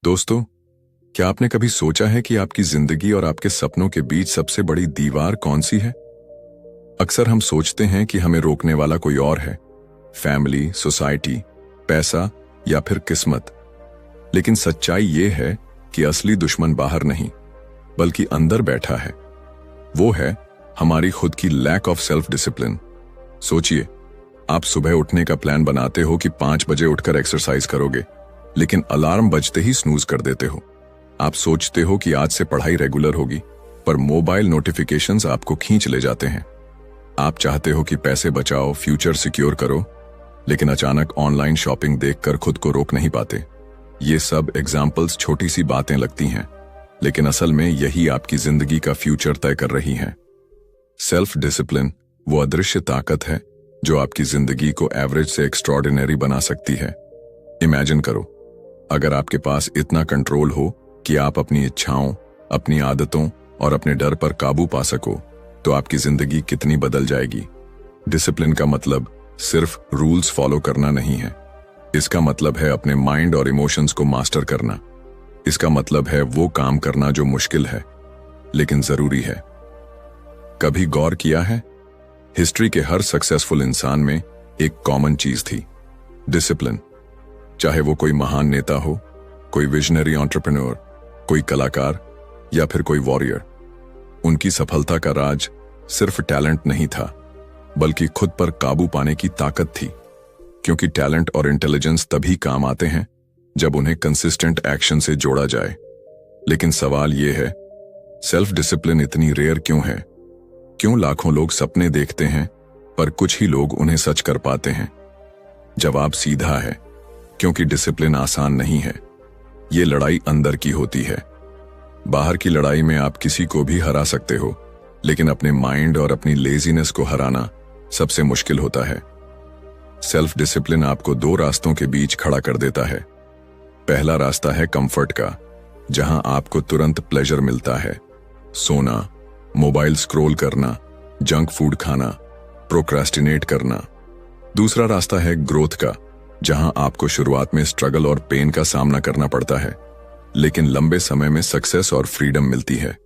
दोस्तों, क्या आपने कभी सोचा है कि आपकी जिंदगी और आपके सपनों के बीच सबसे बड़ी दीवार कौन सी है? अक्सर हम सोचते हैं कि हमें रोकने वाला कोई और है, फैमिली, सोसाइटी, पैसा या फिर किस्मत। लेकिन सच्चाई ये है कि असली दुश्मन बाहर नहीं, बल्कि अंदर बैठा है। वो है हमारी खुद की लैक ऑफ सेल्फ डिसिप्लिन। सोचिए, आप सुबह उठने का प्लान बनाते हो कि 5 बजे उठकर एक्सरसाइज करोगे, लेकिन अलार्म बजते ही स्नूज कर देते हो। आप सोचते हो कि आज से पढ़ाई रेगुलर होगी, पर मोबाइल नोटिफिकेशंस आपको खींच ले जाते हैं। आप चाहते हो कि पैसे बचाओ, फ्यूचर सिक्योर करो, लेकिन अचानक ऑनलाइन शॉपिंग देखकर खुद को रोक नहीं पाते। ये सब एग्जाम्पल्स छोटी सी बातें लगती हैं, लेकिन असल में यही आपकी जिंदगी का फ्यूचर तय कर रही हैं। सेल्फ डिसिप्लिन वो अदृश्य ताकत है जो आपकी जिंदगी को एवरेज से एक्स्ट्रॉर्डिनरी बना सकती है। इमेजिन करो, अगर आपके पास इतना कंट्रोल हो कि आप अपनी इच्छाओं, अपनी आदतों और अपने डर पर काबू पा सको, तो आपकी जिंदगी कितनी बदल जाएगी। डिसिप्लिन का मतलब सिर्फ रूल्स फॉलो करना नहीं है। इसका मतलब है अपने माइंड और इमोशंस को मास्टर करना। इसका मतलब है वो काम करना जो मुश्किल है, लेकिन जरूरी है। कभी गौर किया है, हिस्ट्री के हर सक्सेसफुल इंसान में एक कॉमन चीज थी, डिसिप्लिन। चाहे वो कोई महान नेता हो, कोई विजनरी एंटरप्रेन्योर, कोई कलाकार या फिर कोई वॉरियर, उनकी सफलता का राज सिर्फ टैलेंट नहीं था, बल्कि खुद पर काबू पाने की ताकत थी। क्योंकि टैलेंट और इंटेलिजेंस तभी काम आते हैं जब उन्हें कंसिस्टेंट एक्शन से जोड़ा जाए। लेकिन सवाल यह है, सेल्फ डिसिप्लिन इतनी रेयर क्यों है? क्यों लाखों लोग सपने देखते हैं, पर कुछ ही लोग उन्हें सच कर पाते हैं? जवाब सीधा है, क्योंकि डिसिप्लिन आसान नहीं है। ये लड़ाई अंदर की होती है। बाहर की लड़ाई में आप किसी को भी हरा सकते हो, लेकिन अपने माइंड और अपनी लेजीनेस को हराना सबसे मुश्किल होता है। सेल्फ डिसिप्लिन आपको 2 रास्तों के बीच खड़ा कर देता है। पहला रास्ता है कंफर्ट का, जहां आपको तुरंत प्लेजर मिलता है, सोना, मोबाइल स्क्रॉल करना, जंक फूड खाना, प्रोक्रेस्टिनेट करना। दूसरा रास्ता है ग्रोथ का, जहां आपको शुरुआत में स्ट्रगल और पेन का सामना करना पड़ता है, लेकिन लंबे समय में सक्सेस और फ्रीडम मिलती है।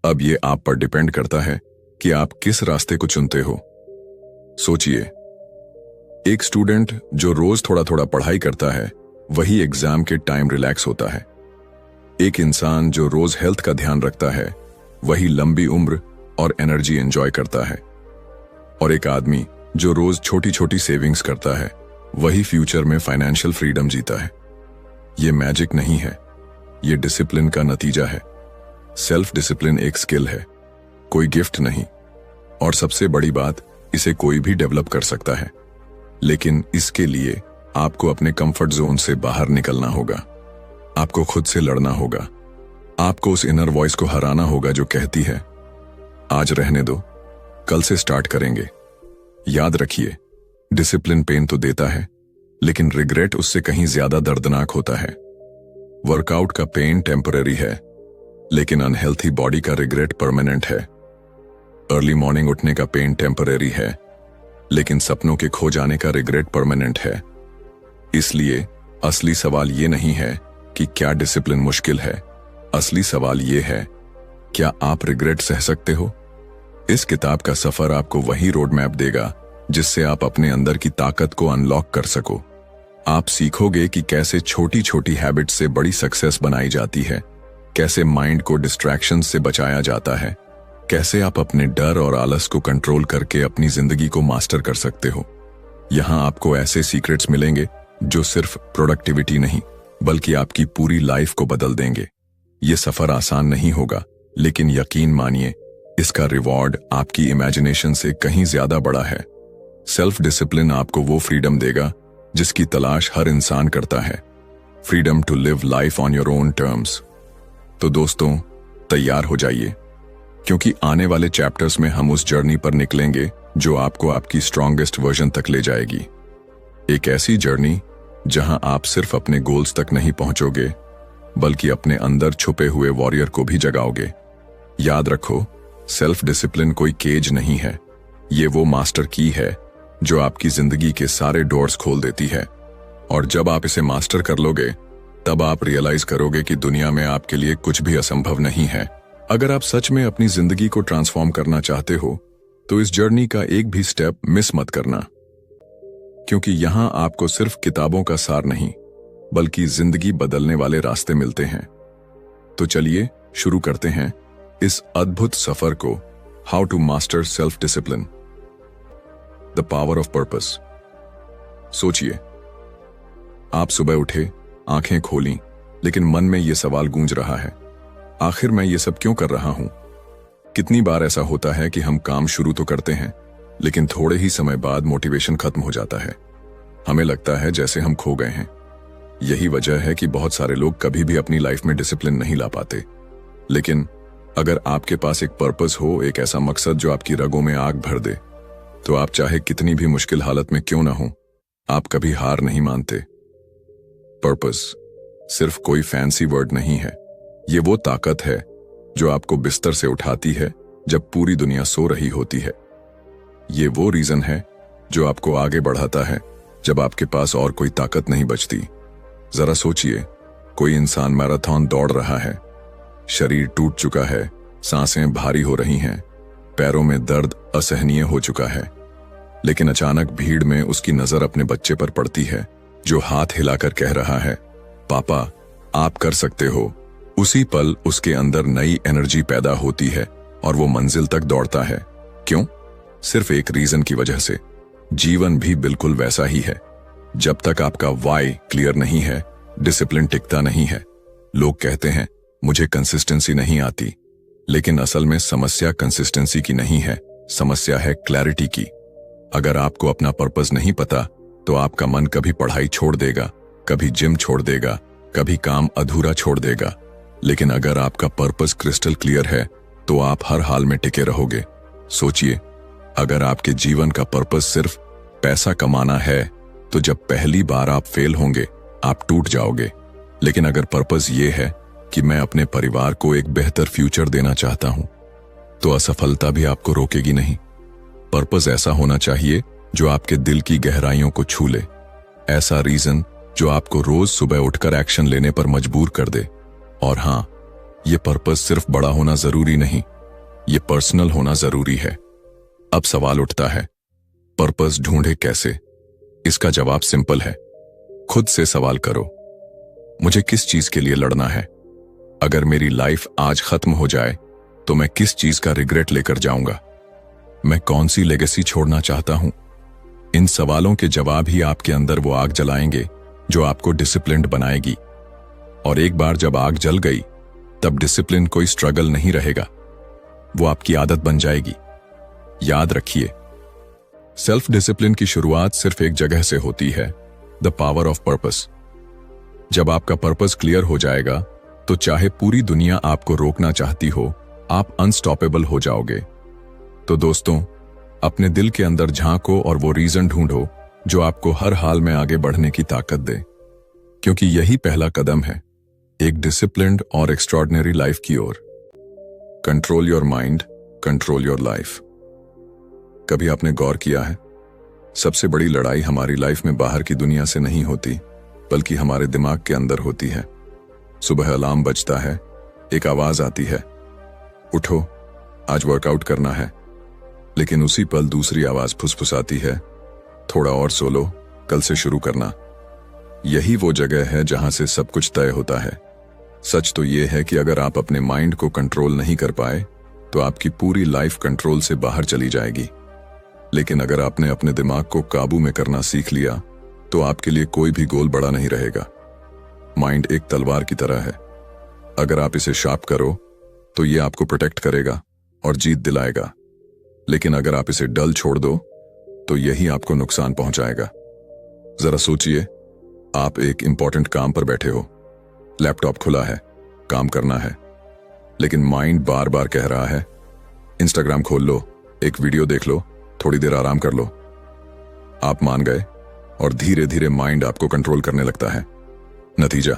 अब ये आप पर डिपेंड करता है कि आप किस रास्ते को चुनते हो। सोचिए, एक स्टूडेंट जो रोज थोड़ा थोड़ा पढ़ाई करता है, वही एग्जाम के टाइम रिलैक्स होता है। एक इंसान जो रोज हेल्थ का ध्यान रखता है, वही लंबी उम्र और एनर्जी एंजॉय करता है। और एक आदमी जो रोज छोटी छोटी सेविंग्स करता है, वही फ्यूचर में फाइनेंशियल फ्रीडम जीता है। ये मैजिक नहीं है, ये डिसिप्लिन का नतीजा है। सेल्फ डिसिप्लिन एक स्किल है, कोई गिफ्ट नहीं। और सबसे बड़ी बात, इसे कोई भी डेवलप कर सकता है, लेकिन इसके लिए आपको अपने कंफर्ट जोन से बाहर निकलना होगा। आपको खुद से लड़ना होगा। आपको उस इनर वॉइस को हराना होगा जो कहती है, आज रहने दो, कल से स्टार्ट करेंगे। याद रखिए, डिसिप्लिन पेन तो देता है, लेकिन रिग्रेट उससे कहीं ज्यादा दर्दनाक होता है। वर्कआउट का पेन टेम्पररी है, लेकिन अनहेल्थी बॉडी का रिग्रेट परमानेंट है। अर्ली मॉर्निंग उठने का पेन टेम्पररी है, लेकिन सपनों के खो जाने का रिग्रेट परमानेंट है। इसलिए असली सवाल ये नहीं है कि क्या डिसिप्लिन मुश्किल है। असली सवाल ये है, क्या आप रिग्रेट सह सकते हो? इस किताब का सफर आपको वही रोड मैप देगा जिससे आप अपने अंदर की ताकत को अनलॉक कर सको। आप सीखोगे कि कैसे छोटी छोटी हैबिट्स से बड़ी सक्सेस बनाई जाती है, कैसे माइंड को डिस्ट्रैक्शन से बचाया जाता है, कैसे आप अपने डर और आलस को कंट्रोल करके अपनी जिंदगी को मास्टर कर सकते हो। यहाँ आपको ऐसे सीक्रेट्स मिलेंगे जो सिर्फ प्रोडक्टिविटी नहीं, बल्कि आपकी पूरी लाइफ को बदल देंगे। ये सफर आसान नहीं होगा, लेकिन यकीन मानिए, इसका रिवॉर्ड आपकी इमेजिनेशन से कहीं ज्यादा बड़ा है। सेल्फ डिसिप्लिन आपको वो फ्रीडम देगा जिसकी तलाश हर इंसान करता है, freedom to live life on your own terms. तो दोस्तों, तैयार हो जाइए, क्योंकि आने वाले चैप्टर्स में हम उस जर्नी पर निकलेंगे जो आपको आपकी स्ट्रॉन्गेस्ट वर्जन तक ले जाएगी। एक ऐसी जर्नी जहां आप सिर्फ अपने गोल्स तक नहीं पहुंचोगे, बल्कि अपने अंदर छुपे हुए वॉरियर को भी जगाओगे। याद रखो, सेल्फ डिसिप्लिन कोई केज नहीं है, ये वो मास्टर की है जो आपकी जिंदगी के सारे डोर्स खोल देती है। और जब आप इसे मास्टर कर लोगे, तब आप रियलाइज करोगे कि दुनिया में आपके लिए कुछ भी असंभव नहीं है। अगर आप सच में अपनी जिंदगी को ट्रांसफॉर्म करना चाहते हो तो इस जर्नी का एक भी स्टेप मिस मत करना, क्योंकि यहां आपको सिर्फ किताबों का सार नहीं बल्कि जिंदगी बदलने वाले रास्ते मिलते हैं। तो चलिए शुरू करते हैं इस अद्भुत सफर को। How to master self discipline, the power of purpose. सोचिए, आप सुबह उठे, आंखें खोली, लेकिन मन में यह सवाल गूंज रहा है, आखिर मैं ये सब क्यों कर रहा हूं? कितनी बार ऐसा होता है कि हम काम शुरू तो करते हैं लेकिन थोड़े ही समय बाद मोटिवेशन खत्म हो जाता है। हमें लगता है जैसे हम खो गए हैं। यही वजह है कि बहुत सारे लोग कभी भी अपनी लाइफ में डिसिप्लिन नहीं ला पाते। लेकिन अगर आपके पास एक पर्पस हो, एक ऐसा मकसद जो आपकी रगों में आग भर दे, तो आप चाहे कितनी भी मुश्किल हालत में क्यों ना हो, आप कभी हार नहीं मानते। पर्पस सिर्फ कोई फैंसी वर्ड नहीं है, ये वो ताकत है जो आपको बिस्तर से उठाती है जब पूरी दुनिया सो रही होती है। ये वो रीजन है जो आपको आगे बढ़ाता है जब आपके पास और कोई ताकत नहीं बचती। जरा सोचिए, कोई इंसान मैराथन दौड़ रहा है, शरीर टूट चुका है, सांसें भारी हो रही हैं, पैरों में दर्द असहनीय हो चुका है, लेकिन अचानक भीड़ में उसकी नजर अपने बच्चे पर पड़ती है जो हाथ हिलाकर कह रहा है, पापा आप कर सकते हो। उसी पल उसके अंदर नई एनर्जी पैदा होती है और वो मंजिल तक दौड़ता है। क्यों? सिर्फ एक रीजन की वजह से। जीवन भी बिल्कुल वैसा ही है। जब तक आपका वाई क्लियर नहीं है, डिसिप्लिन टिकता नहीं है। लोग कहते हैं मुझे कंसिस्टेंसी नहीं आती, लेकिन असल में समस्या कंसिस्टेंसी की नहीं है, समस्या है क्लैरिटी की। अगर आपको अपना पर्पस नहीं पता तो आपका मन कभी पढ़ाई छोड़ देगा, कभी जिम छोड़ देगा, कभी काम अधूरा छोड़ देगा। लेकिन अगर आपका पर्पस क्रिस्टल क्लियर है तो आप हर हाल में टिके रहोगे। सोचिए, अगर आपके जीवन का पर्पस सिर्फ पैसा कमाना है तो जब पहली बार आप फेल होंगे आप टूट जाओगे। लेकिन अगर पर्पस ये है कि मैं अपने परिवार को एक बेहतर फ्यूचर देना चाहता हूं, तो असफलता भी आपको रोकेगी नहीं। पर्पस ऐसा होना चाहिए जो आपके दिल की गहराइयों को छू ले, ऐसा रीजन जो आपको रोज सुबह उठकर एक्शन लेने पर मजबूर कर दे। और हां, यह पर्पस सिर्फ बड़ा होना जरूरी नहीं, ये पर्सनल होना जरूरी है। अब सवाल उठता है, पर्पस ढूंढे कैसे? इसका जवाब सिंपल है, खुद से सवाल करो, मुझे किस चीज के लिए लड़ना है? अगर मेरी लाइफ आज खत्म हो जाए तो मैं किस चीज का रिग्रेट लेकर जाऊंगा? मैं कौन सी लेगेसी छोड़ना चाहता हूं? इन सवालों के जवाब ही आपके अंदर वो आग जलाएंगे जो आपको डिसिप्लिन्ड बनाएगी। और एक बार जब आग जल गई, तब डिसिप्लिन कोई स्ट्रगल नहीं रहेगा, वो आपकी आदत बन जाएगी। याद रखिए, सेल्फ डिसिप्लिन की शुरुआत सिर्फ एक जगह से होती है, द पावर ऑफ पर्पस। जब आपका पर्पस क्लियर हो जाएगा तो चाहे पूरी दुनिया आपको रोकना चाहती हो, आप अनस्टॉपेबल हो जाओगे। तो दोस्तों, अपने दिल के अंदर झांको और वो रीजन ढूंढो जो आपको हर हाल में आगे बढ़ने की ताकत दे, क्योंकि यही पहला कदम है एक डिसिप्लिन्ड और एक्स्ट्रॉर्डिनरी लाइफ की ओर। Control your mind, control your life. कभी आपने गौर किया है, सबसे बड़ी लड़ाई हमारी लाइफ में बाहर की दुनिया से नहीं होती, बल्कि हमारे दिमाग के अंदर होती है। सुबह अलार्म बजता है, एक आवाज आती है, उठो आज वर्कआउट करना है। लेकिन उसी पल दूसरी आवाज फुसफुसाती है, थोड़ा और सो लो, कल से शुरू करना। यही वो जगह है जहां से सब कुछ तय होता है। सच तो यह है कि अगर आप अपने माइंड को कंट्रोल नहीं कर पाए तो आपकी पूरी लाइफ कंट्रोल से बाहर चली जाएगी। लेकिन अगर आपने अपने दिमाग को काबू में करना सीख लिया तो आपके लिए कोई भी गोल बड़ा नहीं रहेगा। माइंड एक तलवार की तरह है, अगर आप इसे शार्प करो तो ये आपको प्रोटेक्ट करेगा और जीत दिलाएगा। लेकिन अगर आप इसे डल छोड़ दो तो यही आपको नुकसान पहुंचाएगा। जरा सोचिए, आप एक इंपॉर्टेंट काम पर बैठे हो, लैपटॉप खुला है, काम करना है, लेकिन माइंड बार बार कह रहा है इंस्टाग्राम खोल लो, एक वीडियो देख लो, थोड़ी देर आराम कर लो। आप मान गए और धीरे धीरे माइंड आपको कंट्रोल करने लगता है। नतीजा,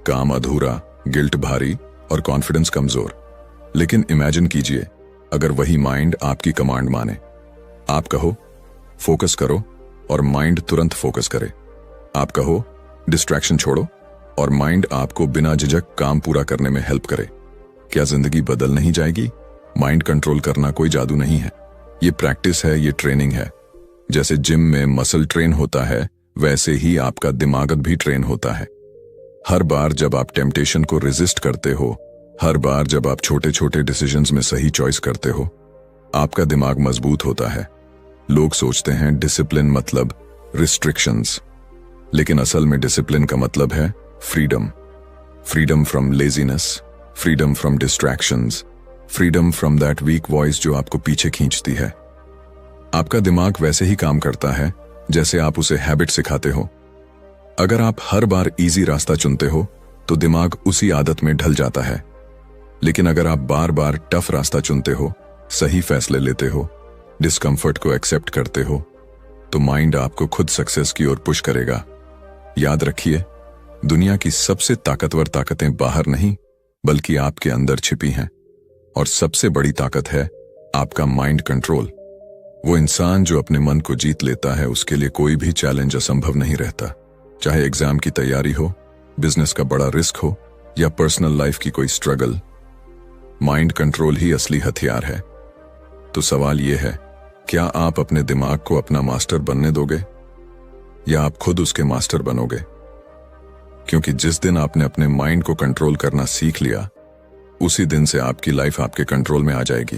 काम अधूरा, गिल्ट भारी और कॉन्फिडेंस कमजोर। लेकिन इमेजिन कीजिए, अगर वही माइंड आपकी कमांड माने, आप कहो फोकस करो और माइंड तुरंत फोकस करे। आप कहो डिस्ट्रैक्शन छोड़ो और माइंड आपको बिना झिझक काम पूरा करने में हेल्प करे। क्या जिंदगी बदल नहीं जाएगी? माइंड कंट्रोल करना कोई जादू नहीं है, ये प्रैक्टिस है, ये ट्रेनिंग है। जैसे जिम में मसल ट्रेन होता है, वैसे ही आपका दिमाग भी ट्रेन होता है। हर बार जब आप टेम्पटेशन को रेजिस्ट करते हो, हर बार जब आप छोटे छोटे डिसीजंस में सही चॉइस करते हो, आपका दिमाग मजबूत होता है। लोग सोचते हैं डिसिप्लिन मतलब रिस्ट्रिक्शंस, लेकिन असल में डिसिप्लिन का मतलब है freedom. Freedom from laziness, freedom from distractions, freedom from that week voice जो आपको पीछे खींचती है। आपका दिमाग वैसे ही काम करता है जैसे आप उसे हैबिट सिखाते हो। अगर आप हर बार इजी रास्ता चुनते हो तो दिमाग उसी आदत में ढल जाता है, लेकिन अगर आप बार बार टफ रास्ता चुनते हो, सही फैसले लेते हो, डिस्कम्फर्ट को एक्सेप्ट करते हो, तो माइंड आपको खुद सक्सेस की ओर पुश करेगा। याद रखिए, दुनिया की सबसे ताकतवर ताकतें बाहर नहीं बल्कि आपके अंदर छिपी हैं, और सबसे बड़ी ताकत है आपका माइंड कंट्रोल। वो इंसान जो अपने मन को जीत लेता है, उसके लिए कोई भी चैलेंज असंभव नहीं रहता। चाहे एग्जाम की तैयारी हो, बिजनेस का बड़ा रिस्क हो या पर्सनल लाइफ की कोई स्ट्रगल, माइंड कंट्रोल ही असली हथियार है। तो सवाल यह है, क्या आप अपने दिमाग को अपना मास्टर बनने दोगे या आप खुद उसके मास्टर बनोगे? क्योंकि जिस दिन आपने अपने माइंड को कंट्रोल करना सीख लिया, उसी दिन से आपकी लाइफ आपके कंट्रोल में आ जाएगी।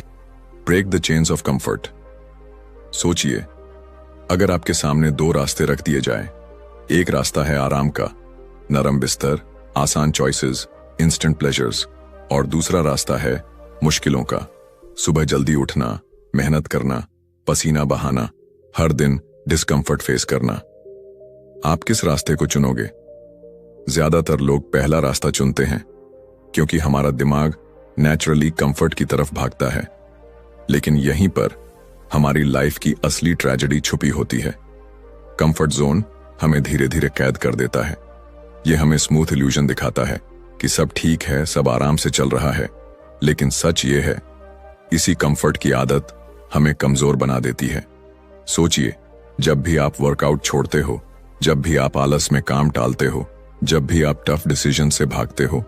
Break the chains of comfort. सोचिए, अगर आपके सामने दो रास्ते रख दिए जाएं, एक रास्ता है आराम का, नरम बिस्तर, आसान चॉइसेस, इंस्टेंट प्लेजर्स, और दूसरा रास्ता है मुश्किलों का, सुबह जल्दी उठना, मेहनत करना, पसीना बहाना, हर दिन डिस्कम्फर्ट फेस करना। आप किस रास्ते को चुनोगे? ज्यादातर लोग पहला रास्ता चुनते हैं क्योंकि हमारा दिमाग नेचुरली कंफर्ट की तरफ भागता है, लेकिन यहीं पर हमारी लाइफ की असली ट्रेजेडी छुपी होती है। कंफर्ट जोन हमें धीरे धीरे कैद कर देता है। यह हमें स्मूथ इल्यूजन दिखाता है कि सब ठीक है, सब आराम से चल रहा है, लेकिन सच ये है, इसी कंफर्ट की आदत हमें कमजोर बना देती है। सोचिए, जब भी आप वर्कआउट छोड़ते हो, जब भी आप आलस में काम टालते हो, जब भी आप टफ डिसीजन से भागते हो,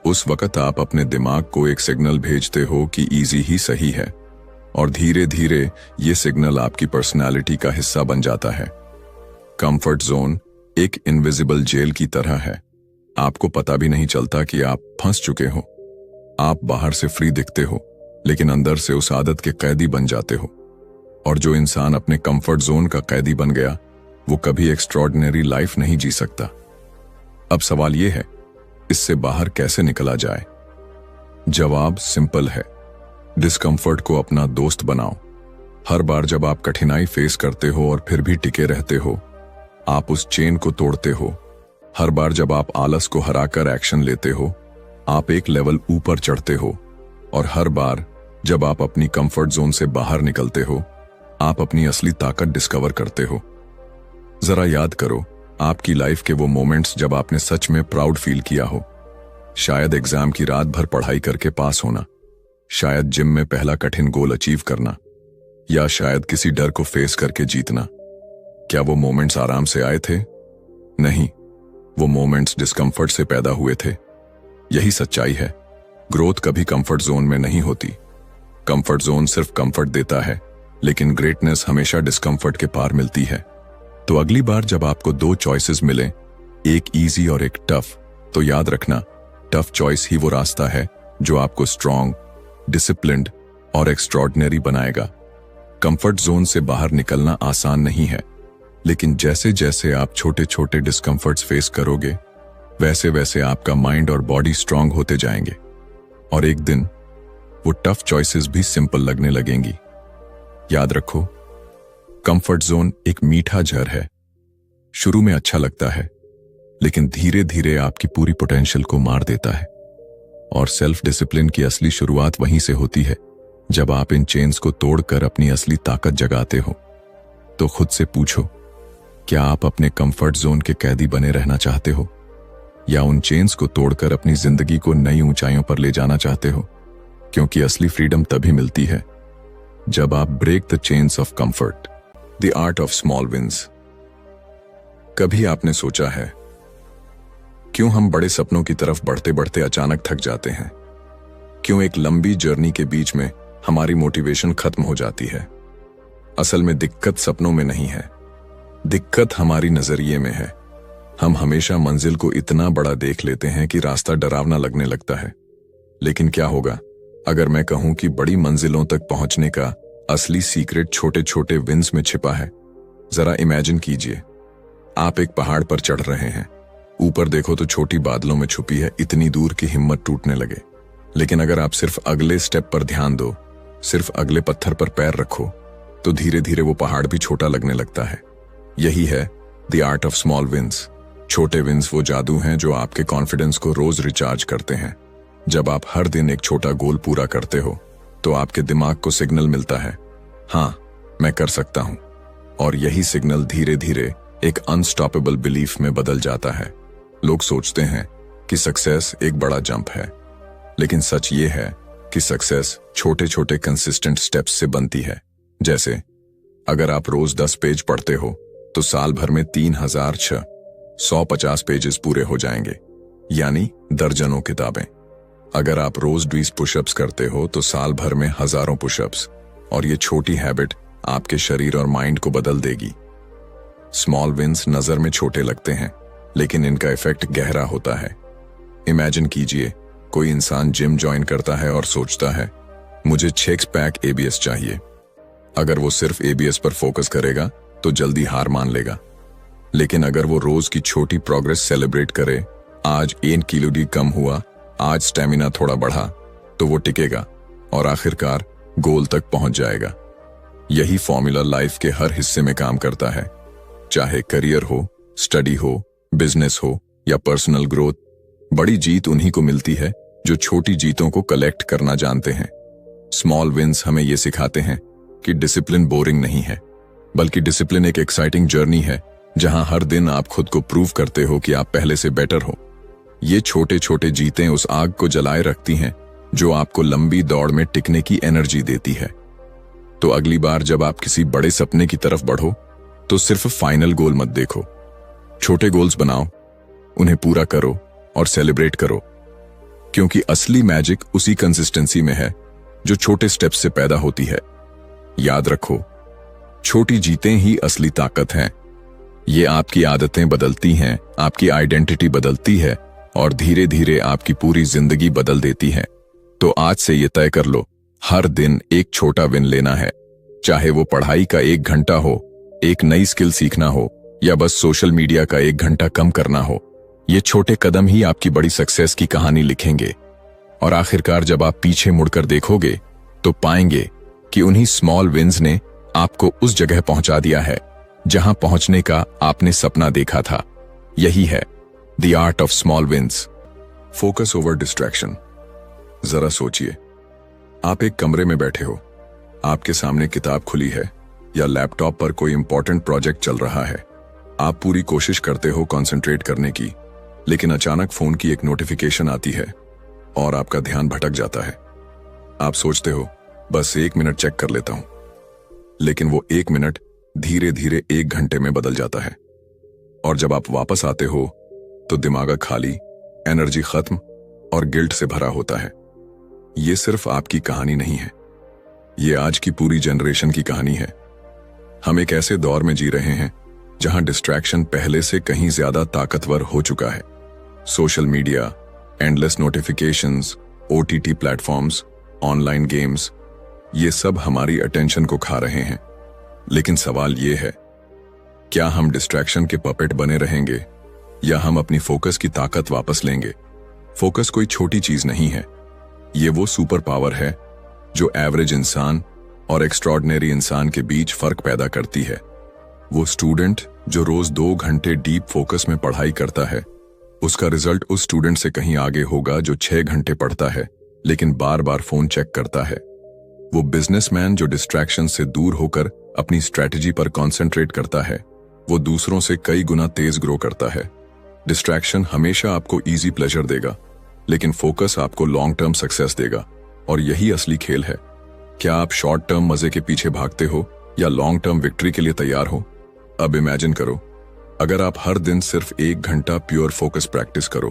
उस वक्त आप अपने दिमाग को एक सिग्नल भेजते हो कि इजी ही सही है, और धीरे धीरे ये सिग्नल आपकी पर्सनालिटी का हिस्सा बन जाता है। कंफर्ट जोन एक इनविजिबल जेल की तरह है। आपको पता भी नहीं चलता कि आप फंस चुके हो। आप बाहर से फ्री दिखते हो, लेकिन अंदर से उस आदत के कैदी बन जाते हो। और जो इंसान अपने कंफर्ट जोन का कैदी बन गया, वो कभी एक्स्ट्रॉर्डिनरी लाइफ नहीं जी सकता। अब सवाल यह है, इससे बाहर कैसे निकला जाए? जवाब सिंपल है, डिस्कम्फर्ट को अपना दोस्त बनाओ। हर बार जब आप कठिनाई फेस करते हो और फिर भी टिके रहते हो, आप उस चेन को तोड़ते हो। हर बार जब आप आलस को हराकर एक्शन लेते हो, आप एक लेवल ऊपर चढ़ते हो। और हर बार जब आप अपनी कंफर्ट जोन से बाहर निकलते हो, आप अपनी असली ताकत डिस्कवर करते हो। जरा याद करो आपकी लाइफ के वो मोमेंट्स जब आपने सच में प्राउड फील किया हो। शायद एग्जाम की रात भर पढ़ाई करके पास होना, शायद जिम में पहला कठिन गोल अचीव करना, या शायद किसी डर को फेस करके जीतना। क्या वो मोमेंट्स आराम से आए थे? नहीं, वो मोमेंट्स डिस्कम्फर्ट से पैदा हुए थे। यही सच्चाई है, ग्रोथ कभी कंफर्ट जोन में नहीं होती। कंफर्ट जोन सिर्फ कंफर्ट देता है, लेकिन ग्रेटनेस हमेशा डिस्कम्फर्ट के पार मिलती है। तो अगली बार जब आपको दो चॉइसेस मिले, एक इजी और एक टफ, तो याद रखना, टफ चॉइस ही वो रास्ता है जो आपको स्ट्रॉन्ग, डिसिप्लिन्ड और एक्स्ट्रॉर्डिनरी बनाएगा। कंफर्ट जोन से बाहर निकलना आसान नहीं है, लेकिन जैसे जैसे आप छोटे छोटे डिस्कम्फर्ट्स फेस करोगे, वैसे वैसे आपका माइंड और बॉडी स्ट्रांग होते जाएंगे, और एक दिन वो टफ चॉइसेस भी सिंपल लगने लगेंगी। याद रखो, कंफर्ट जोन एक मीठा जहर है। शुरू में अच्छा लगता है, लेकिन धीरे धीरे आपकी पूरी पोटेंशियल को मार देता है। और सेल्फ डिसिप्लिन की असली शुरुआत वहीं से होती है, जब आप इन चेन्स को तोड़कर अपनी असली ताकत जगाते हो। तो खुद से पूछो, क्या आप अपने कंफर्ट जोन के कैदी बने रहना चाहते हो, या उन चेन्स को तोड़कर अपनी जिंदगी को नई ऊंचाइयों पर ले जाना चाहते हो? क्योंकि असली फ्रीडम तभी मिलती है जब आप break the chains of comfort. The art of small wins. कभी आपने सोचा है क्यों हम बड़े सपनों की तरफ बढ़ते बढ़ते अचानक थक जाते हैं? क्यों एक लंबी जर्नी के बीच में हमारी मोटिवेशन खत्म हो जाती है? असल में दिक्कत सपनों में नहीं है, दिक्कत हमारी नजरिए में है। हम हमेशा मंजिल को इतना बड़ा देख लेते हैं कि रास्ता डरावना लगने लगता है। लेकिन क्या होगा अगर मैं कहूं कि बड़ी मंजिलों तक पहुंचने का असली सीक्रेट छोटे छोटे विंस में छिपा है? जरा इमेजिन कीजिए, आप एक पहाड़ पर चढ़ रहे हैं। ऊपर देखो तो छोटी बादलों में छुपी है इतनी दूर कि हिम्मत टूटने लगे। लेकिन अगर आप सिर्फ अगले स्टेप पर ध्यान दो, सिर्फ अगले पत्थर पर पैर रखो, तो धीरे धीरे वो पहाड़ भी छोटा लगने लगता है। यही है the art of small wins. छोटे विंस वो जादू हैं जो आपके कॉन्फिडेंस को रोज रिचार्ज करते हैं। जब आप हर दिन एक छोटा गोल पूरा करते हो तो आपके दिमाग को सिग्नल मिलता है, हाँ मैं कर सकता हूं। और यही सिग्नल धीरे धीरे एक अनस्टॉपेबल बिलीफ में बदल जाता है। लोग सोचते हैं कि सक्सेस एक बड़ा जंप है, लेकिन सच ये है कि सक्सेस छोटे छोटे कंसिस्टेंट स्टेप्स से बनती है। जैसे अगर आप रोज 10 पेज पढ़ते हो तो साल भर में 3650 पेजेस पूरे हो जाएंगे, यानी दर्जनों किताबें। अगर आप रोज 20 पुशअप्स करते हो तो साल भर में हजारों पुशअप्स। और ये छोटी हैबिट आपके शरीर और माइंड को बदल देगी। स्मॉल विंस नजर में छोटे लगते हैं, लेकिन इनका इफेक्ट गहरा होता है। इमेजिन कीजिए, कोई इंसान जिम ज्वाइन करता है और सोचता है मुझे 6 पैक एबीएस चाहिए। अगर वो सिर्फ एबीएस पर फोकस करेगा तो जल्दी हार मान लेगा। लेकिन अगर वो रोज की छोटी प्रोग्रेस सेलिब्रेट करे, आज 1 किलो कम हुआ, आज स्टेमिना थोड़ा बढ़ा, तो वो टिकेगा और आखिरकार गोल तक पहुंच जाएगा। यही फॉर्मूला लाइफ के हर हिस्से में काम करता है, चाहे करियर हो, स्टडी हो, बिजनेस हो या पर्सनल ग्रोथ। बड़ी जीत उन्हीं को मिलती है जो छोटी जीतों को कलेक्ट करना जानते हैं। स्मॉल विंस हमें ये सिखाते हैं कि डिसिप्लिन बोरिंग नहीं है, बल्कि डिसिप्लिन एक एक्साइटिंग जर्नी है जहां हर दिन आप खुद को प्रूव करते हो कि आप पहले से बेटर हो। ये छोटे छोटे जीतें उस आग को जलाए रखती हैं जो आपको लंबी दौड़ में टिकने की एनर्जी देती है। तो अगली बार जब आप किसी बड़े सपने की तरफ बढ़ो तो सिर्फ फाइनल गोल मत देखो, छोटे गोल्स बनाओ, उन्हें पूरा करो और सेलिब्रेट करो। क्योंकि असली मैजिक उसी कंसिस्टेंसी में है जो छोटे स्टेप्स से पैदा होती है। याद रखो, छोटी जीतें ही असली ताकत हैं। ये आपकी आदतें बदलती हैं, आपकी आइडेंटिटी बदलती है और धीरे धीरे आपकी पूरी जिंदगी बदल देती है। तो आज से ये तय कर लो, हर दिन एक छोटा विन लेना है। चाहे वो पढ़ाई का 1 घंटा हो, एक नई स्किल सीखना हो या बस सोशल मीडिया का 1 घंटा कम करना हो। ये छोटे कदम ही आपकी बड़ी सक्सेस की कहानी लिखेंगे। और आखिरकार जब आप पीछे मुड़कर देखोगे तो पाएंगे कि उन्हीं स्मॉल विंस ने आपको उस जगह पहुंचा दिया है जहां पहुंचने का आपने सपना देखा था। यही है the art of small wins. Focus over distraction. जरा सोचिए, आप एक कमरे में बैठे हो, आपके सामने किताब खुली है या लैपटॉप पर कोई इंपॉर्टेंट प्रोजेक्ट चल रहा है। आप पूरी कोशिश करते हो कंसंट्रेट करने की, लेकिन अचानक फोन की एक नोटिफिकेशन आती है और आपका ध्यान भटक जाता है। आप सोचते हो बस 1 मिनट चेक कर लेता हूं, लेकिन वो 1 मिनट धीरे धीरे 1 घंटे में बदल जाता है। और जब आप वापस आते हो तो दिमाग खाली, एनर्जी खत्म और गिल्ट से भरा होता है। ये सिर्फ आपकी कहानी नहीं है, ये आज की पूरी जनरेशन की कहानी है। हम एक ऐसे दौर में जी रहे हैं जहां डिस्ट्रैक्शन पहले से कहीं ज्यादा ताकतवर हो चुका है। Social media, endless notifications, OTT platforms, online games, ये सब हमारी अटेंशन को खा रहे हैं। लेकिन सवाल ये है, क्या हम डिस्ट्रैक्शन के पपेट बने रहेंगे या हम अपनी फोकस की ताकत वापस लेंगे? फोकस कोई छोटी चीज नहीं है, ये वो सुपर पावर है जो एवरेज इंसान और एक्स्ट्रॉर्डिनरी इंसान के बीच फर्क पैदा करती है। वो स्टूडेंट जो रोज 2 घंटे डीप फोकस में पढ़ाई करता है, उसका रिजल्ट उस स्टूडेंट से कहीं आगे होगा जो 6 घंटे पढ़ता है लेकिन बार बार फोन चेक करता है। वो बिजनेसमैन जो डिस्ट्रैक्शन से दूर होकर अपनी स्ट्रैटेजी पर कॉन्सेंट्रेट करता है, वो दूसरों से कई गुना तेज ग्रो करता है। डिस्ट्रैक्शन हमेशा आपको इजी प्लेजर देगा, लेकिन फोकस आपको लॉन्ग टर्म सक्सेस देगा। और यही असली खेल है। क्या आप शॉर्ट टर्म मजे के पीछे भागते हो या लॉन्ग टर्म विक्ट्री के लिए तैयार हो? अब इमेजिन करो, अगर आप हर दिन सिर्फ 1 घंटा प्योर फोकस प्रैक्टिस करो,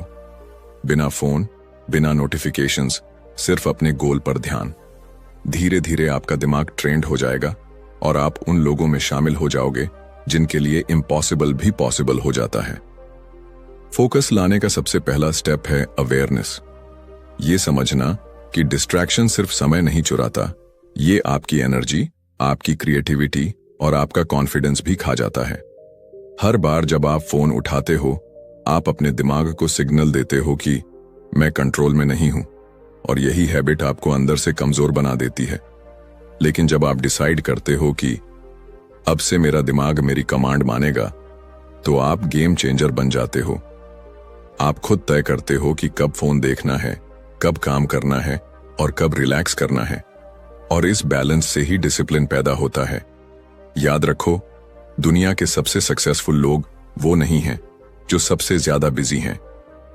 बिना फोन, बिना नोटिफिकेशंस, सिर्फ अपने गोल पर ध्यान, धीरे धीरे आपका दिमाग ट्रेंड हो जाएगा और आप उन लोगों में शामिल हो जाओगे जिनके लिए इम्पॉसिबल भी पॉसिबल हो जाता है। फोकस लाने का सबसे पहला स्टेप है अवेयरनेस। ये समझना कि डिस्ट्रैक्शन सिर्फ समय नहीं चुराता, ये आपकी एनर्जी, आपकी क्रिएटिविटी और आपका कॉन्फिडेंस भी खा जाता है। हर बार जब आप फोन उठाते हो, आप अपने दिमाग को सिग्नल देते हो कि मैं कंट्रोल में नहीं हूं, और यही हैबिट आपको अंदर से कमजोर बना देती है। लेकिन जब आप डिसाइड करते हो कि अब से मेरा दिमाग मेरी कमांड मानेगा, तो आप गेम चेंजर बन जाते हो। आप खुद तय करते हो कि कब फोन देखना है, कब काम करना है और कब रिलैक्स करना है, और इस बैलेंस से ही डिसिप्लिन पैदा होता है। याद रखो, दुनिया के सबसे सक्सेसफुल लोग वो नहीं हैं जो सबसे ज्यादा बिजी हैं,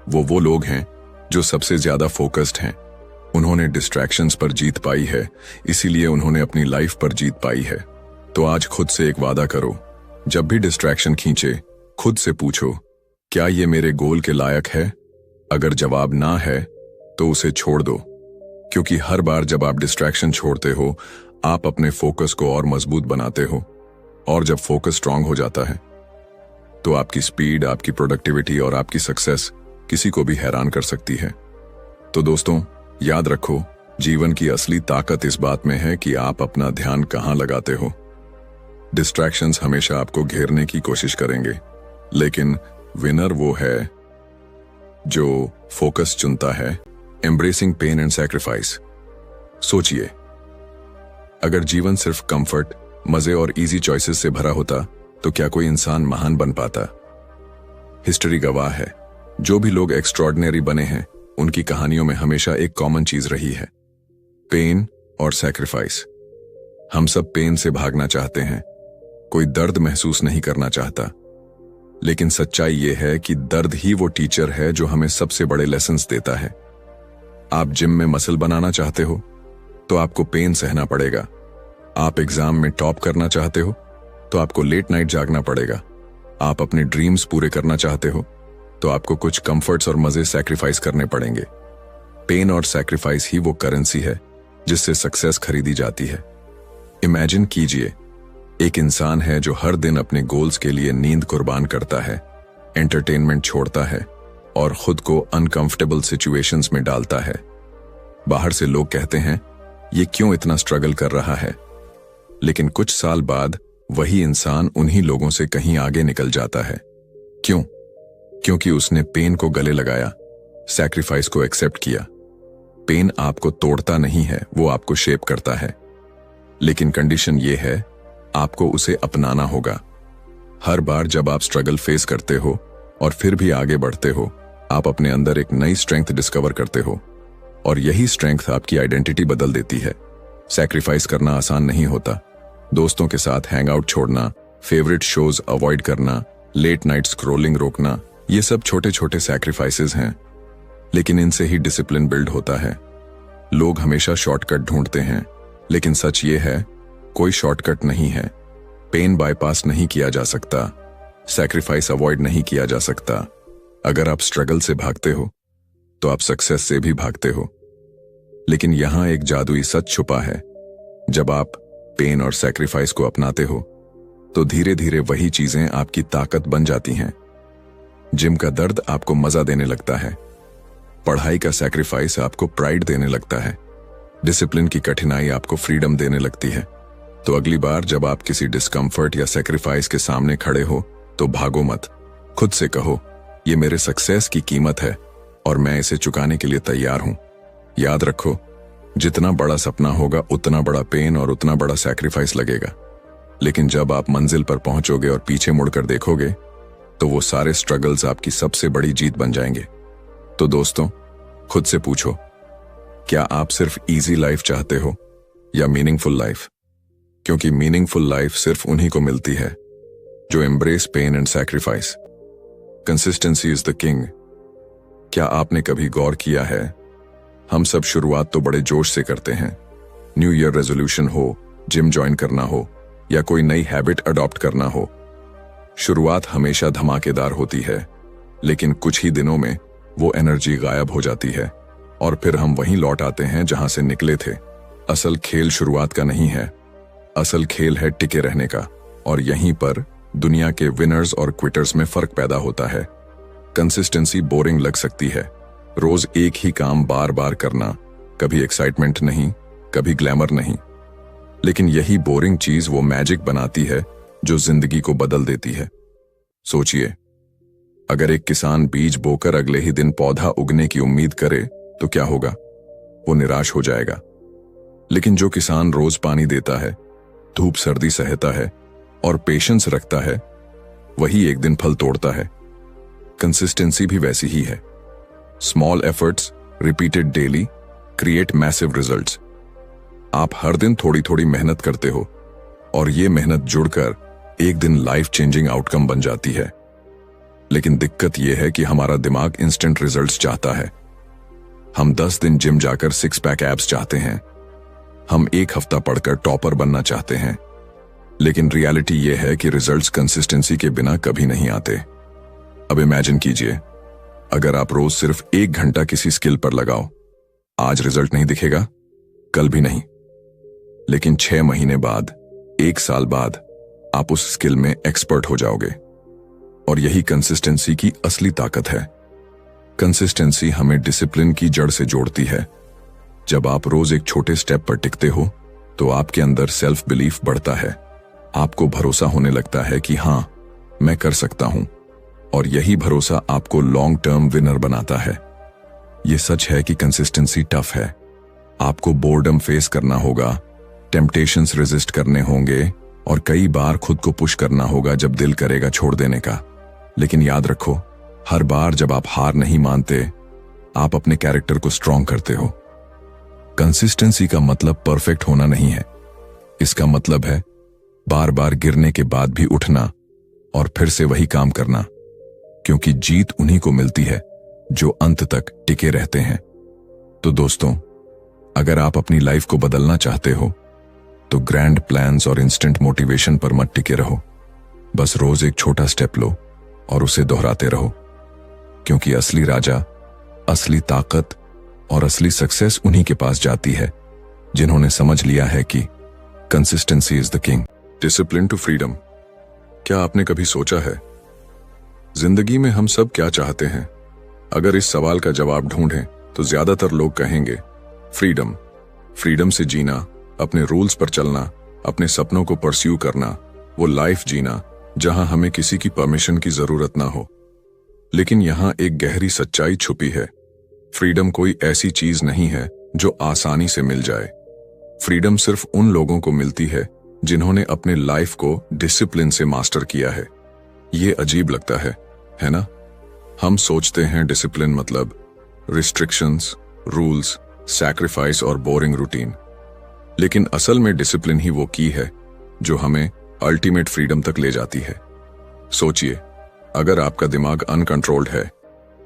वो लोग हैं जो सबसे ज्यादा फोकस्ड हैं। उन्होंने डिस्ट्रैक्शंस पर जीत पाई है, इसीलिए उन्होंने अपनी लाइफ पर जीत पाई है। तो आज खुद से एक वादा करो, जब भी डिस्ट्रैक्शन खींचे, खुद से पूछो, क्या ये मेरे गोल के लायक है? अगर जवाब ना है तो उसे छोड़ दो, क्योंकि हर बार जब आप डिस्ट्रैक्शन छोड़ते हो, आप अपने फोकस को और मजबूत बनाते हो, और जब फोकस स्ट्रांग हो जाता है तो आपकी स्पीड, आपकी प्रोडक्टिविटी और आपकी सक्सेस किसी को भी हैरान कर सकती है। तो दोस्तों, याद रखो, जीवन की असली ताकत इस बात में है कि आप अपना ध्यान कहां लगाते हो। डिस्ट्रैक्शंस हमेशा आपको घेरने की कोशिश करेंगे, लेकिन विनर वो है जो फोकस चुनता है। Embracing pain and sacrifice. सोचिए, अगर जीवन सिर्फ कंफर्ट, मजे और इजी चॉइसेस से भरा होता तो क्या कोई इंसान महान बन पाता? हिस्ट्री गवाह है, जो भी लोग एक्स्ट्रॉर्डिनरी बने हैं, उनकी कहानियों में हमेशा एक कॉमन चीज रही है, पेन और सैक्रिफाइस। हम सब पेन से भागना चाहते हैं, कोई दर्द महसूस नहीं करना चाहता, लेकिन सच्चाई यह है कि दर्द ही वो टीचर है जो हमें सबसे बड़े लेसन्स देता है। आप जिम में मसल बनाना चाहते हो तो आपको पेन सहना पड़ेगा। आप एग्जाम में टॉप करना चाहते हो तो आपको लेट नाइट जागना पड़ेगा। आप अपने ड्रीम्स पूरे करना चाहते हो तो आपको कुछ कंफर्ट्स और मजे सैक्रिफाइस करने पड़ेंगे। पेन और सैक्रिफाइस ही वो करेंसी है जिससे सक्सेस खरीदी जाती है। इमेजिन कीजिए, एक इंसान है जो हर दिन अपने गोल्स के लिए नींद कुर्बान करता है, एंटरटेनमेंट छोड़ता है और खुद को अनकंफर्टेबल सिचुएशंस में डालता है। बाहर से लोग कहते हैं, ये क्यों इतना स्ट्रगल कर रहा है? लेकिन कुछ साल बाद वही इंसान उन्हीं लोगों से कहीं आगे निकल जाता है। क्यों? क्योंकि उसने पेन को गले लगाया, सैक्रिफाइस को एक्सेप्ट किया। पेन आपको तोड़ता नहीं है, वो आपको शेप करता है। लेकिन कंडीशन ये है, आपको उसे अपनाना होगा। हर बार जब आप स्ट्रगल फेस करते हो और फिर भी आगे बढ़ते हो, आप अपने अंदर एक नई स्ट्रेंथ डिस्कवर करते हो, और यही स्ट्रेंथ आपकी आइडेंटिटी बदल देती है। सैक्रिफाइस करना आसान नहीं होता। दोस्तों के साथ हैंग आउट छोड़ना, फेवरेट शोज अवॉइड करना, लेट नाइट स्क्रोलिंग रोकना, ये सब छोटे छोटे सैक्रिफाइसेस हैं, लेकिन इनसे ही डिसिप्लिन बिल्ड होता है। लोग हमेशा शॉर्टकट ढूंढते हैं, लेकिन सच ये है, कोई शॉर्टकट नहीं है। पेन बाईपास नहीं किया जा सकता, सैक्रिफाइस अवॉइड नहीं किया जा सकता। अगर आप स्ट्रगल से भागते हो तो आप सक्सेस से भी भागते हो। लेकिन यहां एक जादुई सच छुपा है, जब आप पेन और सैक्रिफाइस को अपनाते हो तो धीरे धीरे वही चीजें आपकी ताकत बन जाती हैं। जिम का दर्द आपको मजा देने लगता है, पढ़ाई का सैक्रिफाइस आपको प्राइड देने लगता है, डिसिप्लिन की कठिनाई आपको फ्रीडम देने लगती है। तो अगली बार जब आप किसी डिस्कम्फर्ट या सैक्रिफाइस के सामने खड़े हो तो भागो मत। खुद से कहो, ये मेरे सक्सेस की कीमत है और मैं इसे चुकाने के लिए तैयार हूं। याद रखो, जितना बड़ा सपना होगा उतना बड़ा पेन और उतना बड़ा सैक्रिफाइस लगेगा, लेकिन जब आप मंजिल पर पहुंचोगे और पीछे मुड़कर देखोगे तो वो सारे स्ट्रगल्स आपकी सबसे बड़ी जीत बन जाएंगे। तो दोस्तों, खुद से पूछो, क्या आप सिर्फ इजी लाइफ चाहते हो या मीनिंगफुल लाइफ? क्योंकि मीनिंगफुल लाइफ सिर्फ उन्हीं को मिलती है जो embrace pain and sacrifice. Consistency is the king. क्या आपने कभी गौर किया है, हम सब शुरुआत तो बड़े जोश से करते हैं। न्यू ईयर रेजोल्यूशन हो, जिम ज्वाइन करना हो या कोई नई हैबिट अडॉप्ट करना हो, शुरुआत हमेशा धमाकेदार होती है, लेकिन कुछ ही दिनों में वो एनर्जी गायब हो जाती है और फिर हम वहीं लौट आते हैं जहां से निकले थे। असल खेल शुरुआत का नहीं है, असल खेल है टिके रहने का। और यहीं पर दुनिया के विनर्स और क्विटर्स में फर्क पैदा होता है। कंसिस्टेंसी बोरिंग लग सकती है, रोज एक ही काम बार बार करना, कभी एक्साइटमेंट नहीं, कभी ग्लैमर नहीं। लेकिन यही बोरिंग चीज वो मैजिक बनाती है जो जिंदगी को बदल देती है। सोचिए, अगर एक किसान बीज बोकर अगले ही दिन पौधा उगने की उम्मीद करे तो क्या होगा? वो निराश हो जाएगा। लेकिन जो किसान रोज पानी देता है, धूप सर्दी सहता है और पेशेंस रखता है, वही एक दिन फल तोड़ता है। कंसिस्टेंसी भी वैसी ही है। Small efforts repeated daily create massive results. आप हर दिन थोड़ी थोड़ी मेहनत करते हो और ये मेहनत जुड़कर एक दिन लाइफ चेंजिंग आउटकम बन जाती है। लेकिन दिक्कत यह है कि हमारा दिमाग इंस्टेंट रिजल्ट्स चाहता है। हम 10 दिन जिम जाकर 6 पैक एब्स चाहते हैं, हम 1 हफ्ता पढ़कर टॉपर बनना चाहते हैं। लेकिन रियलिटी यह है कि रिजल्ट्स कंसिस्टेंसी के बिना कभी नहीं आते। अब इमेजिन कीजिए, अगर आप रोज सिर्फ 1 घंटा किसी स्किल पर लगाओ, आज रिजल्ट नहीं दिखेगा, कल भी नहीं, लेकिन 6 महीने बाद, 1 साल बाद आप उस स्किल में एक्सपर्ट हो जाओगे। और यही कंसिस्टेंसी की असली ताकत है। कंसिस्टेंसी हमें डिसिप्लिन की जड़ से जोड़ती है। जब आप रोज एक छोटे स्टेप पर टिकते हो तो आपके अंदर सेल्फ बिलीफ बढ़ता है। आपको भरोसा होने लगता है कि हां, मैं कर सकता हूं। और यही भरोसा आपको लॉन्ग टर्म विनर बनाता है। यह सच है कि कंसिस्टेंसी टफ है। आपको बोर्डम फेस करना होगा, टेम्पटेशंस रेजिस्ट करने होंगे और कई बार खुद को पुश करना होगा जब दिल करेगा छोड़ देने का। लेकिन याद रखो, हर बार जब आप हार नहीं मानते, आप अपने कैरेक्टर को स्ट्रॉन्ग करते हो। कंसिस्टेंसी का मतलब परफेक्ट होना नहीं है। इसका मतलब है बार बार गिरने के बाद भी उठना और फिर से वही काम करना, क्योंकि जीत उन्हीं को मिलती है जो अंत तक टिके रहते हैं। तो दोस्तों, अगर आप अपनी लाइफ को बदलना चाहते हो तो ग्रैंड प्लान्स और इंस्टेंट मोटिवेशन पर मत टिके रहो। बस रोज एक छोटा स्टेप लो और उसे दोहराते रहो, क्योंकि असली राजा, असली ताकत और असली सक्सेस उन्हीं के पास जाती है जिन्होंने समझ लिया है कि consistency is the king. Discipline to freedom. क्या आपने कभी सोचा है, जिंदगी में हम सब क्या चाहते हैं? अगर इस सवाल का जवाब ढूंढें तो ज्यादातर लोग कहेंगे फ्रीडम। फ्रीडम से जीना, अपने रूल्स पर चलना, अपने सपनों को परस्यू करना, वो लाइफ जीना जहां हमें किसी की परमिशन की जरूरत ना हो। लेकिन यहां एक गहरी सच्चाई छुपी है। फ्रीडम कोई ऐसी चीज नहीं है जो आसानी से मिल जाए। फ्रीडम सिर्फ उन लोगों को मिलती है जिन्होंने अपने लाइफ को डिसिप्लिन से मास्टर किया है। ये अजीब लगता है ना? हम सोचते हैं डिसिप्लिन मतलब रिस्ट्रिक्शंस, रूल्स, सैक्रिफाइस और बोरिंग रूटीन। लेकिन असल में डिसिप्लिन ही वो की है जो हमें अल्टीमेट फ्रीडम तक ले जाती है। सोचिए, अगर आपका दिमाग अनकंट्रोल्ड है,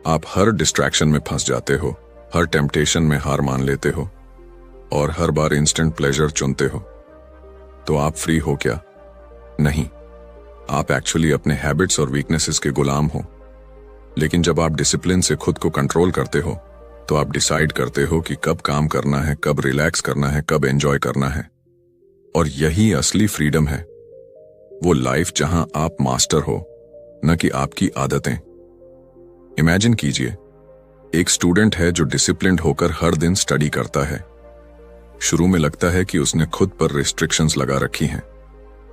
आप हर डिस्ट्रैक्शन में फंस जाते हो, हर टेम्पटेशन में हार मान लेते हो और हर बार इंस्टेंट प्लेजर चुनते हो, तो आप फ्री हो क्या? नहीं, आप एक्चुअली अपने हैबिट्स और वीकनेसेस के गुलाम हो। लेकिन जब आप डिसिप्लिन से खुद को कंट्रोल करते हो तो आप डिसाइड करते हो कि कब काम करना है, कब रिलैक्स करना है, कब एंजॉय करना है। और यही असली फ्रीडम है, वो लाइफ जहां आप मास्टर हो, न कि आपकी आदतें। इमेजिन कीजिए, एक स्टूडेंट है जो डिसिप्लिन्ड होकर हर दिन स्टडी करता है। शुरू में लगता है कि उसने खुद पर रिस्ट्रिक्शंस लगा रखी हैं,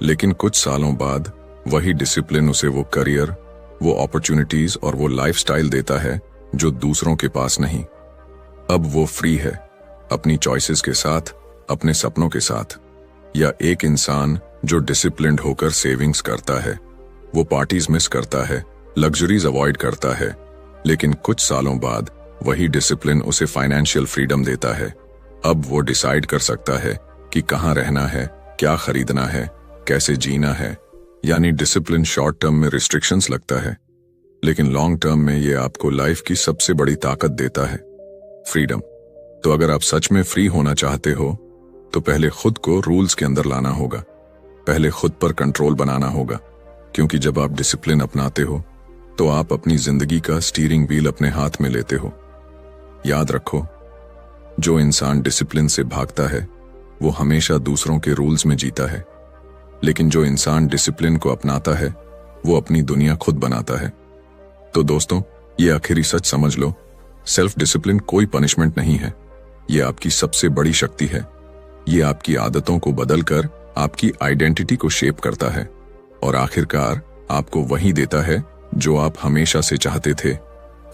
लेकिन कुछ सालों बाद वही डिसिप्लिन उसे वो करियर, वो अपॉर्चुनिटीज और वो लाइफस्टाइल देता है जो दूसरों के पास नहीं। अब वो फ्री है, अपनी चॉइसेस के साथ, अपने सपनों के साथ। या एक इंसान जो डिसिप्लिन्ड होकर सेविंग्स करता है, वो पार्टीज मिस करता है, लग्जरीज अवॉइड करता है, लेकिन कुछ सालों बाद वही डिसिप्लिन उसे फाइनेंशियल फ्रीडम देता है। अब वो डिसाइड कर सकता है कि कहाँ रहना है, क्या खरीदना है, कैसे जीना है। यानी डिसिप्लिन शॉर्ट टर्म में रिस्ट्रिक्शंस लगता है, लेकिन लॉन्ग टर्म में ये आपको लाइफ की सबसे बड़ी ताकत देता है, फ्रीडम। तो अगर आप सच में फ्री होना चाहते हो तो पहले खुद को रूल्स के अंदर लाना होगा, पहले खुद पर कंट्रोल बनाना होगा, क्योंकि जब आप डिसिप्लिन अपनाते हो तो आप अपनी जिंदगी का स्टीयरिंग व्हील अपने हाथ में लेते हो। याद रखो, जो इंसान डिसिप्लिन से भागता है वो हमेशा दूसरों के रूल्स में जीता है, लेकिन जो इंसान डिसिप्लिन को अपनाता है वो अपनी दुनिया खुद बनाता है। तो दोस्तों, ये आखिरी सच समझ लो, सेल्फ डिसिप्लिन कोई पनिशमेंट नहीं है, ये आपकी सबसे बड़ी शक्ति है। ये आपकी आदतों को बदलकर आपकी आइडेंटिटी को शेप करता है और आखिरकार आपको वही देता है जो आप हमेशा से चाहते थे, a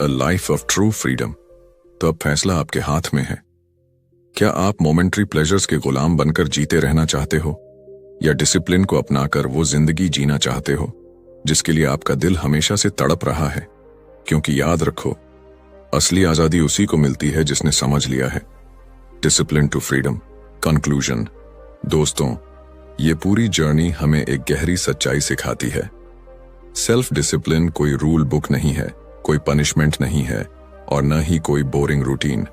life of true freedom. तो अब फैसला आपके हाथ में है। क्या आप मोमेंट्री प्लेजर्स के गुलाम बनकर जीते रहना चाहते हो, या डिसिप्लिन को अपनाकर वो जिंदगी जीना चाहते हो जिसके लिए आपका दिल हमेशा से तड़प रहा है? क्योंकि याद रखो, असली आजादी उसी को मिलती है जिसने समझ लिया है डिसिप्लिन टू फ्रीडम। कंक्लूजन, दोस्तों, ये पूरी जर्नी हमें एक गहरी सच्चाई सिखाती है। सेल्फ डिसिप्लिन कोई रूल बुक नहीं है, कोई पनिशमेंट नहीं है और न ही कोई बोरिंग रूटीन।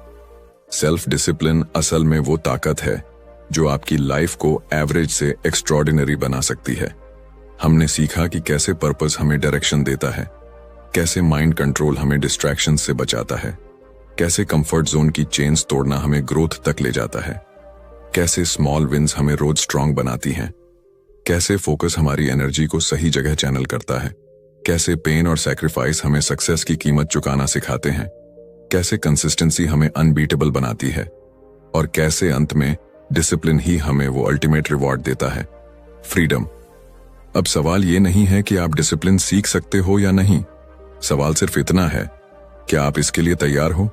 सेल्फ डिसिप्लिन असल में वो ताकत है जो आपकी लाइफ को एवरेज से एक्स्ट्रॉर्डिनरी बना सकती है। हमने सीखा कि कैसे पर्पस हमें डायरेक्शन देता है, कैसे माइंड कंट्रोल हमें डिस्ट्रैक्शन से बचाता है, कैसे कंफर्ट जोन की चेन्स तोड़ना हमें ग्रोथ तक ले जाता है, कैसे स्मॉल विन्स हमें रोज स्ट्रांग बनाती हैं, कैसे फोकस हमारी एनर्जी को सही जगह चैनल करता है, कैसे पेन और सैक्रिफाइस हमें सक्सेस की कीमत चुकाना सिखाते हैं, कैसे कंसिस्टेंसी हमें अनबीटेबल बनाती है और कैसे अंत में डिसिप्लिन ही हमें वो अल्टीमेट रिवॉर्ड देता है, फ्रीडम। अब सवाल ये नहीं है कि आप डिसिप्लिन सीख सकते हो या नहीं, सवाल सिर्फ इतना है, क्या आप इसके लिए तैयार हो?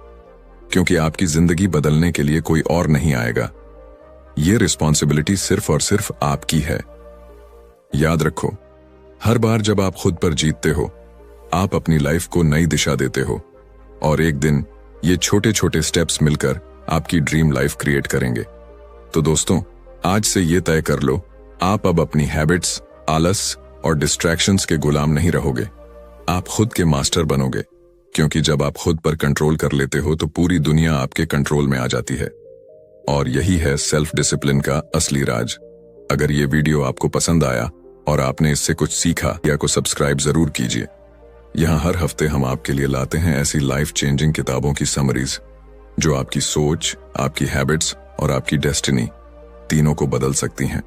क्योंकि आपकी जिंदगी बदलने के लिए कोई और नहीं आएगा। ये रिस्पॉन्सिबिलिटी सिर्फ और सिर्फ आपकी है। याद रखो, हर बार जब आप खुद पर जीतते हो, आप अपनी लाइफ को नई दिशा देते हो और एक दिन ये छोटे छोटे स्टेप्स मिलकर आपकी ड्रीम लाइफ क्रिएट करेंगे। तो दोस्तों, आज से ये तय कर लो, आप अब अपनी हैबिट्स, आलस और डिस्ट्रैक्शंस के गुलाम नहीं रहोगे, आप खुद के मास्टर बनोगे। क्योंकि जब आप खुद पर कंट्रोल कर लेते हो तो पूरी दुनिया आपके कंट्रोल में आ जाती है। और यही है सेल्फ डिसिप्लिन का असली राज। अगर ये वीडियो आपको पसंद आया और आपने इससे कुछ सीखा, या को सब्सक्राइब जरूर कीजिए। यहाँ हर हफ्ते हम आपके लिए लाते हैं ऐसी लाइफ चेंजिंग किताबों की समरीज जो आपकी सोच, आपकी हैबिट्स और आपकी डेस्टिनी तीनों को बदल सकती हैं।